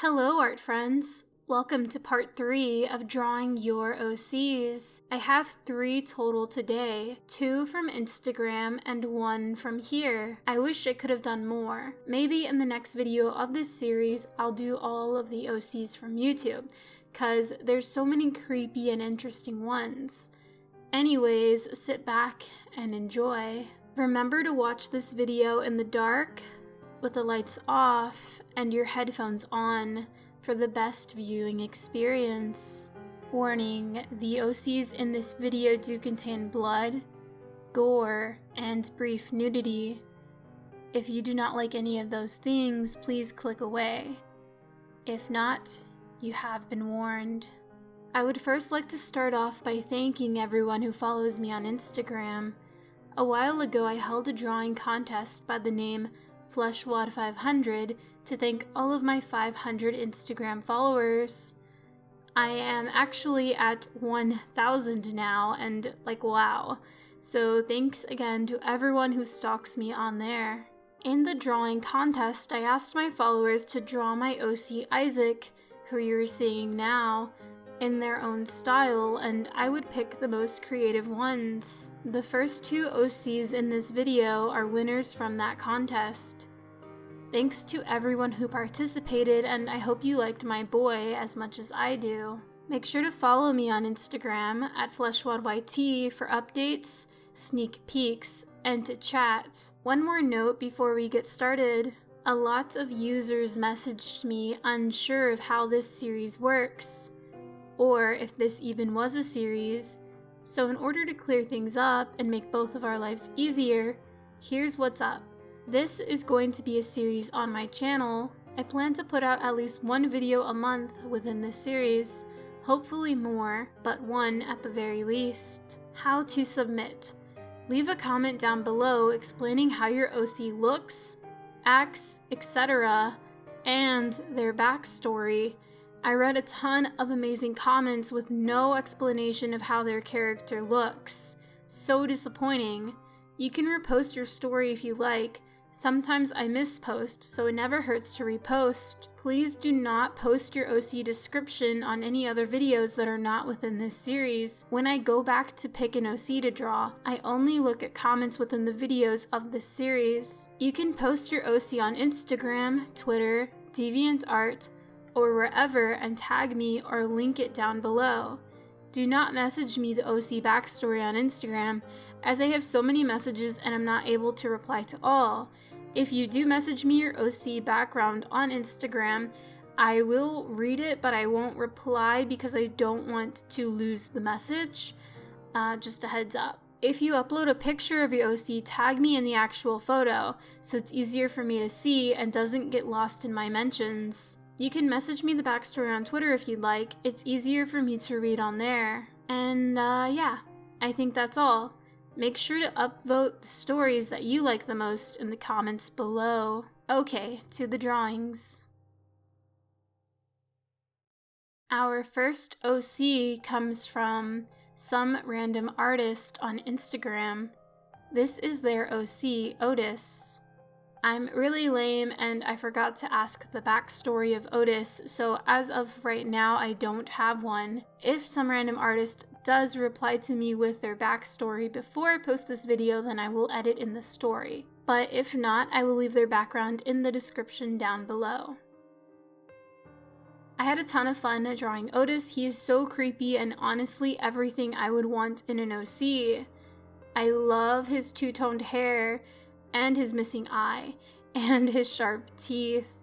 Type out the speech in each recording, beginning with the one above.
Hello, art friends. Welcome to part 3 of drawing your OCs. I have 3 total today, 2 from Instagram and 1 from here. I wish I could have done more. Maybe in the next video of this series, I'll do all of the OCs from YouTube, cause there's so many creepy and interesting ones. Anyways, sit back and enjoy. Remember to watch this video in the dark, with the lights off and your headphones on for the best viewing experience. Warning, the OCs in this video do contain blood, gore, and brief nudity. If you do not like any of those things, please click away. If not, you have been warned. I would first like to start off by thanking everyone who follows me on Instagram. A while ago, I held a drawing contest by the name Fleshwad500 to thank all of my 500 Instagram followers. I am actually at 1,000 now, and wow. So thanks again to everyone who stalks me on there. In the drawing contest, I asked my followers to draw my OC Isaac, who you're seeing now, in their own style, and I would pick the most creative ones. The first 2 OCs in this video are winners from that contest. Thanks to everyone who participated, and I hope you liked my boy as much as I do. Make sure to follow me on Instagram at FleshwadYT for updates, sneak peeks, and to chat. One more note before we get started. A lot of users messaged me unsure of how this series works, or if this even was a series. So in order to clear things up and make both of our lives easier, here's what's up. This is going to be a series on my channel. I plan to put out at least 1 video a month within this series, hopefully more, but 1 at the very least. How to submit. Leave a comment down below explaining how your OC looks, acts, etc., and their backstory. I read a ton of amazing comments with no explanation of how their character looks. So disappointing. You can repost your story if you like. Sometimes I mispost, so it never hurts to repost. Please do not post your OC description on any other videos that are not within this series. When I go back to pick an OC to draw, I only look at comments within the videos of this series. You can post your OC on Instagram, Twitter, DeviantArt, or wherever and tag me or link it down below. Do not message me the OC backstory on Instagram, as I have so many messages and I'm not able to reply to all. If you do message me your OC background on Instagram, I will read it, but I won't reply because I don't want to lose the message. Just a heads up. If you upload a picture of your OC, tag me in the actual photo, so it's easier for me to see and doesn't get lost in my mentions. You can message me the backstory on Twitter if you'd like. It's easier for me to read on there. And yeah, I think that's all. Make sure to upvote the stories that you like the most in the comments below. Okay, to the drawings. Our first OC comes from some random artist on Instagram. This is their OC, Otis. I'm really lame and I forgot to ask the backstory of Otis, so as of right now I don't have one. If some random artist does reply to me with their backstory before I post this video, then I will edit in the story. But if not, I will leave their background in the description down below. I had a ton of fun drawing Otis. He is so creepy and honestly everything I would want in an OC. I love his two-toned hair, and his missing eye, and his sharp teeth.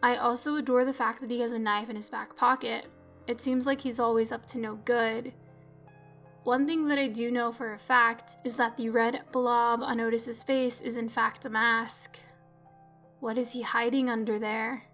I also adore the fact that he has a knife in his back pocket. It seems like he's always up to no good. One thing that I do know for a fact is that the red blob on Otis's face is in fact a mask. What is he hiding under there?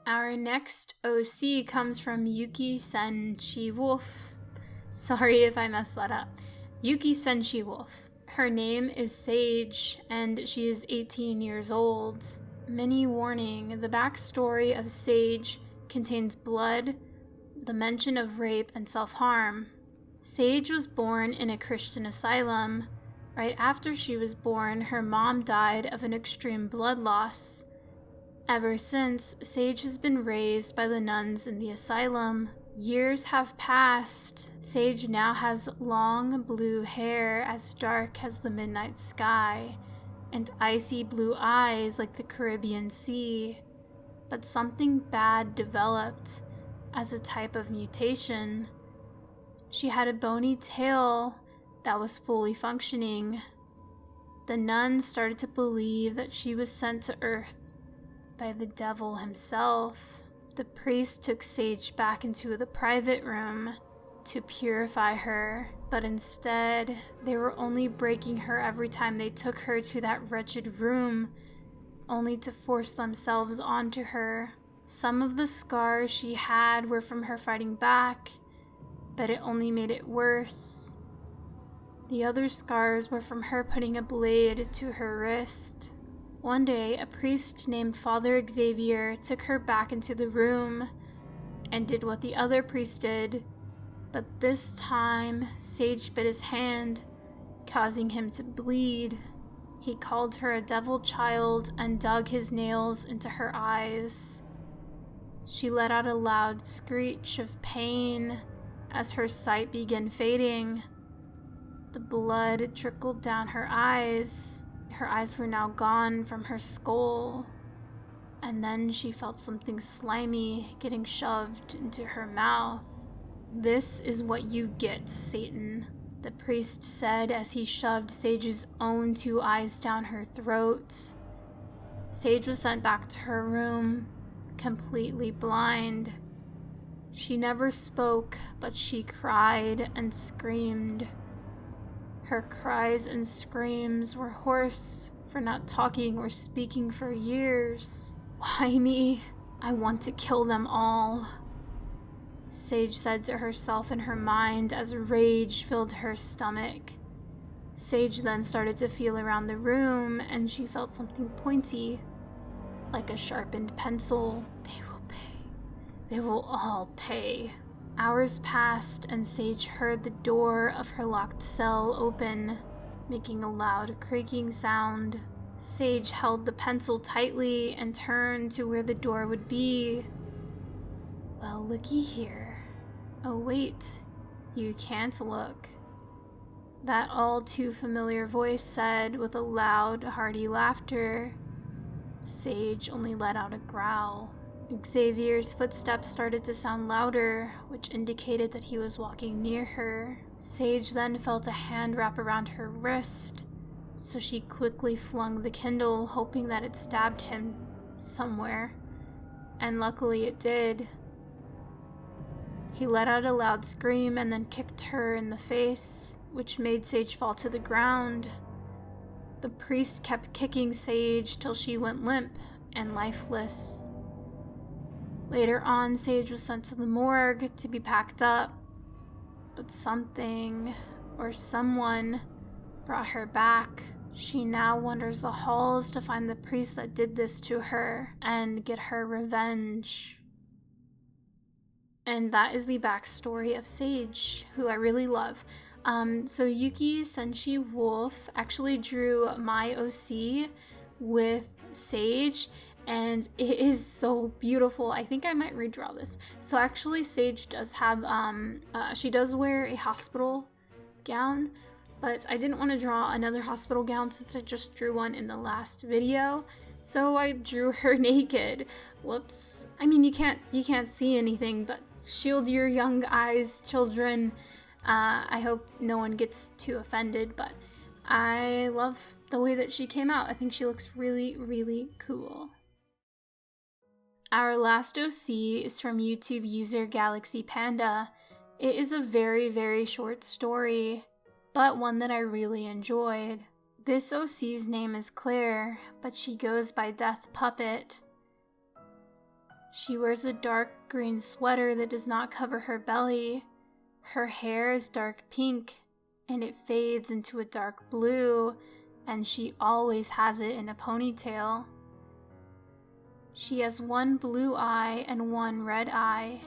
Our next OC comes from Yuki Senshi Wolf. Sorry if I messed that up. Yuki Senshi Wolf. Her name is Sage, and she is 18 years old. Mini warning, the backstory of Sage contains blood, the mention of rape, and self-harm. Sage was born in a Christian asylum. Right after she was born, her mom died of an extreme blood loss. Ever since, Sage has been raised by the nuns in the asylum. Years have passed. Sage now has long blue hair as dark as the midnight sky, and icy blue eyes like the Caribbean Sea. But something bad developed as a type of mutation. She had a bony tail that was fully functioning. The nuns started to believe that she was sent to Earth by the devil himself. The priest took Sage back into the private room to purify her, but instead, they were only breaking her every time they took her to that wretched room, only to force themselves onto her. Some of the scars she had were from her fighting back, but it only made it worse. The other scars were from her putting a blade to her wrist. One day, a priest named Father Xavier took her back into the room and did what the other priest did, but this time, Sage bit his hand, causing him to bleed. He called her a devil child and dug his nails into her eyes. She let out a loud screech of pain as her sight began fading. The blood trickled down her eyes. Her eyes were now gone from her skull. And then she felt something slimy getting shoved into her mouth. "This is what you get, Satan," the priest said as he shoved Sage's own 2 eyes down her throat. Sage was sent back to her room, completely blind. She never spoke, but she cried and screamed. Her cries and screams were hoarse for not talking or speaking for years. "Why me? I want to kill them all," Sage said to herself in her mind as rage filled her stomach. Sage then started to feel around the room, and she felt something pointy, like a sharpened pencil. They will pay. They will all pay. Hours passed, and Sage heard the door of her locked cell open, making a loud creaking sound. Sage held the pencil tightly and turned to where the door would be. "Well, looky here. Oh wait, you can't look," that all too familiar voice said with a loud, hearty laughter. Sage only let out a growl. Xavier's footsteps started to sound louder, which indicated that he was walking near her. Sage then felt a hand wrap around her wrist, so she quickly flung the Kindle, hoping that it stabbed him somewhere, and luckily it did. He let out a loud scream and then kicked her in the face, which made Sage fall to the ground. The priest kept kicking Sage till she went limp and lifeless. Later on, Sage was sent to the morgue to be packed up, but something or someone brought her back. She now wanders the halls to find the priest that did this to her and get her revenge. And that is the backstory of Sage, who I really love. So Yuki Senshi Wolf actually drew my OC with Sage, and it is so beautiful. I think I might redraw this. So actually Sage does have, she does wear a hospital gown, but I didn't want to draw another hospital gown since I just drew one in the last video. So I drew her naked. Whoops. I mean, you can't see anything, but shield your young eyes, children. I hope no one gets too offended, but I love the way that she came out. I think she looks really, really cool. Our last OC is from YouTube user Galaxy Panda. It is a very, very short story, but one that I really enjoyed. This OC's name is Claire, but she goes by Death Puppet. She wears a dark green sweater that does not cover her belly. Her hair is dark pink, and it fades into a dark blue, and she always has it in a ponytail. She has one blue eye and one red eye.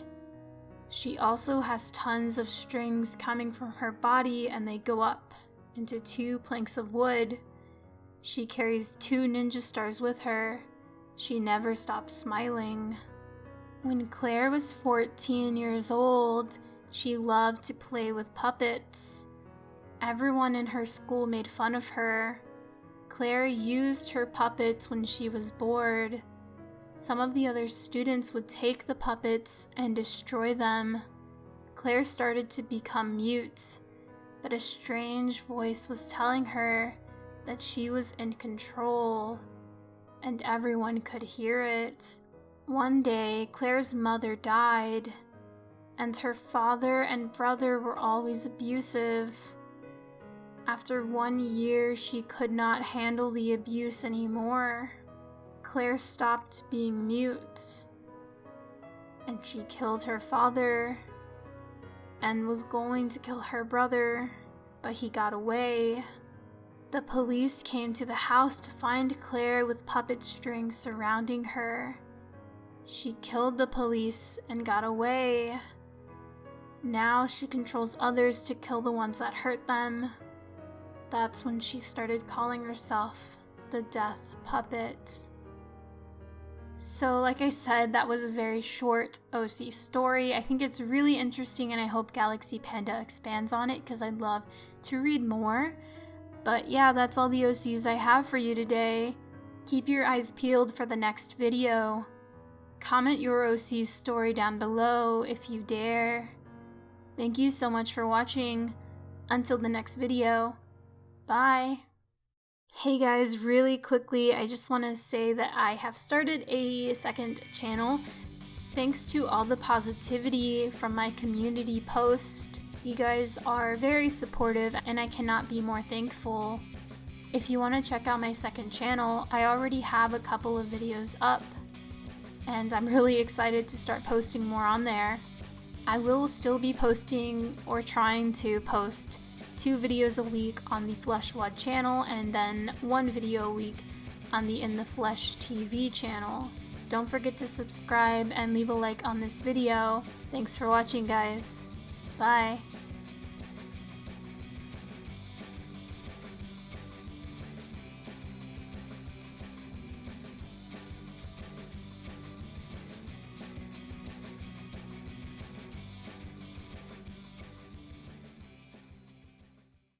She also has tons of strings coming from her body, and they go up into 2 planks of wood. She carries 2 ninja stars with her. She never stops smiling. When Claire was 14 years old, she loved to play with puppets. Everyone in her school made fun of her. Claire used her puppets when she was bored. Some of the other students would take the puppets and destroy them. Claire started to become mute, but a strange voice was telling her that she was in control, and everyone could hear it. One day, Claire's mother died, and her father and brother were always abusive. After 1 year, she could not handle the abuse anymore. Claire stopped being mute, and she killed her father, and was going to kill her brother, but he got away. The police came to the house to find Claire with puppet strings surrounding her. She killed the police and got away. Now she controls others to kill the ones that hurt them. That's when she started calling herself the Death Puppet. So like I said, that was a very short OC story. I think it's really interesting, and I hope Galaxy Panda expands on it because I'd love to read more. But yeah, that's all the OCs I have for you today. Keep your eyes peeled for the next video. Comment your OC's story down below if you dare. Thank you so much for watching. Until the next video, bye. Hey guys, really quickly, I just want to say that I have started a second channel. Thanks to all the positivity from my community post. You guys are very supportive, and I cannot be more thankful. If you want to check out my second channel, I already have a couple of videos up, and I'm really excited to start posting more on there. I will still be posting, or trying to post, 2 videos a week on the Fleshwad channel, and then 1 video a week on the In the Flesh TV channel. Don't forget to subscribe and leave a like on this video. Thanks for watching, guys. Bye.